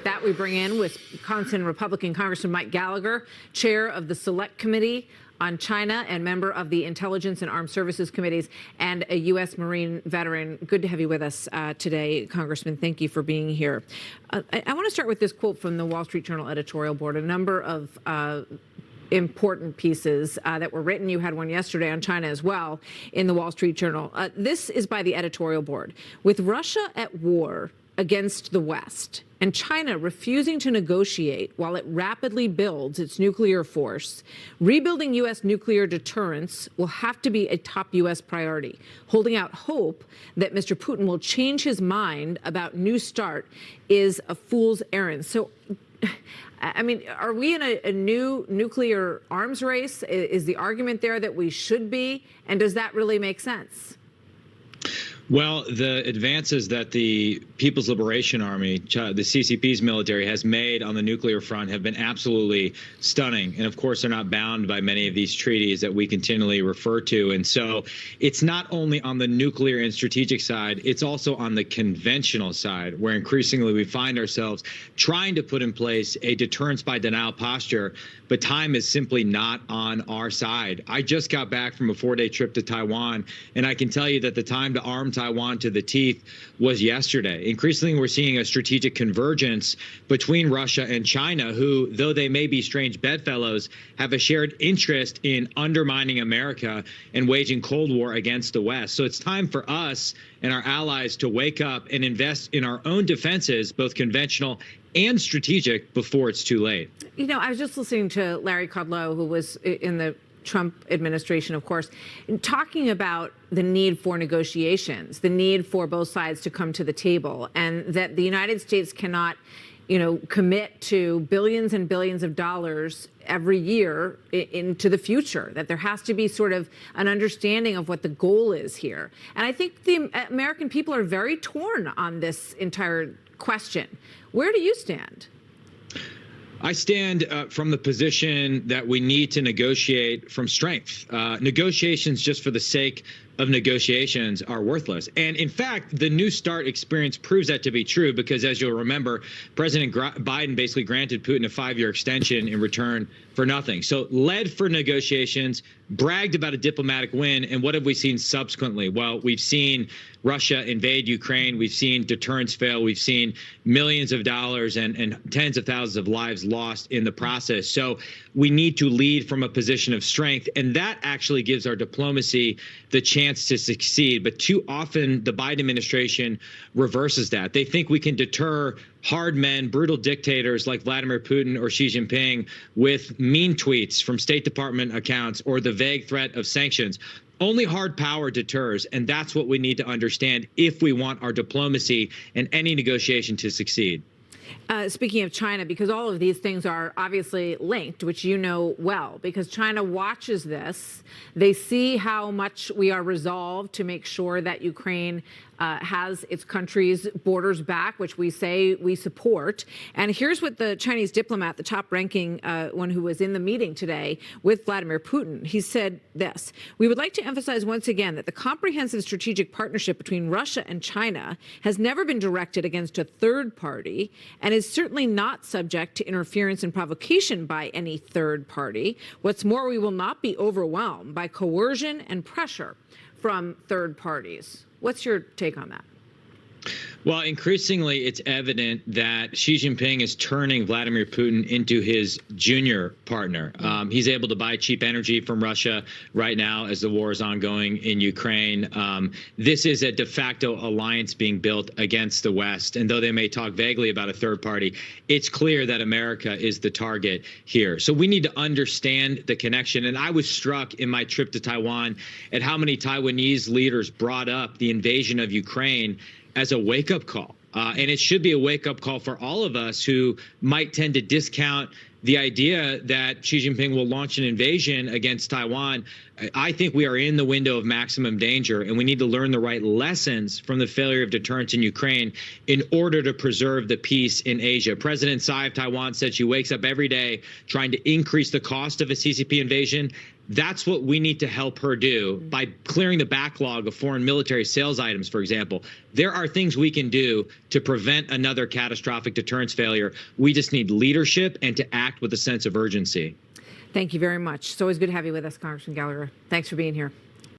that, we bring in Wisconsin Republican Congressman Mike Gallagher, chair of the Select Committee on China and member of the Intelligence and Armed Services Committees, and a U.S. Marine veteran. Good to have you with us today, Congressman. Thank you for being here. I want to start with this quote from the Wall Street Journal editorial board. A number of important pieces that were written. You had one yesterday on China as well in the Wall Street Journal. This is by the editorial board. With Russia at war against the West and China refusing to negotiate while it rapidly builds its nuclear force, rebuilding U.S. nuclear deterrence will have to be a top U.S. priority. Holding out hope that Mr. Putin will change his mind about New START is a fool's errand. So, I mean, are we in a new nuclear arms race? Is the argument there that we should be? And does that really make sense? Well, the advances that the People's Liberation Army, the CCP's military, has made on the nuclear front have been absolutely stunning. And of course, they're not bound by many of these treaties that we continually refer to. And so it's not only on the nuclear and strategic side, it's also on the conventional side, where increasingly we find ourselves trying to put in place a deterrence by denial posture, but time is simply not on our side. I just got back from a 4-day trip to Taiwan, and I can tell you that the time to arm Taiwan to the teeth was yesterday. Increasingly, we're seeing a strategic convergence between Russia and China, who, though they may be strange bedfellows, have a shared interest in undermining America and waging Cold War against the West. So it's time for us and our allies to wake up and invest in our own defenses, both conventional and strategic, before it's too late. You know, I was just listening to Larry Kudlow, who was in the Trump administration, of course, talking about the need for negotiations, the need for both sides to come to the table, and that the United States cannot, you know, commit to billions and billions of dollars every year into the future, that there has to be sort of an understanding of what the goal is here. And I think the American people are very torn on this entire question. Where do you stand? I stand from the position that we need to negotiate from strength. Negotiations just for the sake of negotiations are worthless. And in fact, the New START experience proves that to be true, because as you'll remember, President Biden basically granted Putin a 5-year extension in return for nothing. So led for negotiations, bragged about a diplomatic win. And what have we seen subsequently? Well, we've seen Russia invade Ukraine. We've seen deterrence fail. We've seen millions of dollars and tens of thousands of lives lost in the process. So we need to lead from a position of strength. And that actually gives our diplomacy the chance to succeed. But too often, the Biden administration reverses that. They think we can deter hard men, brutal dictators like Vladimir Putin or Xi Jinping with mean tweets from State Department accounts or the vague threat of sanctions. Only hard power deters, and that's what we need to understand if we want our diplomacy and any negotiation to succeed. Speaking of China, because all of these things are obviously linked, which you know well, because China watches this. They see how much we are resolved to make sure that Ukraine has its country's borders back, which we say we support. And here's what the Chinese diplomat, the top-ranking one who was in the meeting today with Vladimir Putin, he said this: "We would like to emphasize once again that the comprehensive strategic partnership between Russia and China has never been directed against a third party and is certainly not subject to interference and provocation by any third party. What's more, we will not be overwhelmed by coercion and pressure from third parties." What's your take on that? Well, increasingly, it's evident that Xi Jinping is turning Vladimir Putin into his junior partner. He's able to buy cheap energy from Russia right now as the war is ongoing in Ukraine. This is a de facto alliance being built against the West. And though they may talk vaguely about a third party, it's clear that America is the target here. So we need to understand the connection. And I was struck in my trip to Taiwan at how many Taiwanese leaders brought up the invasion of Ukraine as a wake-up call. And it should be a wake-up call for all of us who might tend to discount the idea that Xi Jinping will launch an invasion against Taiwan I think we are in the window of maximum danger, and we need to learn the right lessons from the failure of deterrence in Ukraine in order to preserve the peace in Asia. President Tsai of Taiwan said she wakes up every day trying to increase the cost of a CCP invasion. That's what we need to help her do by clearing the backlog of foreign military sales items, for example. There are things we can do to prevent another catastrophic deterrence failure. We just need leadership and to act with a sense of urgency. Thank you very much. It's always good to have you with us, Congressman Gallagher. Thanks for being here.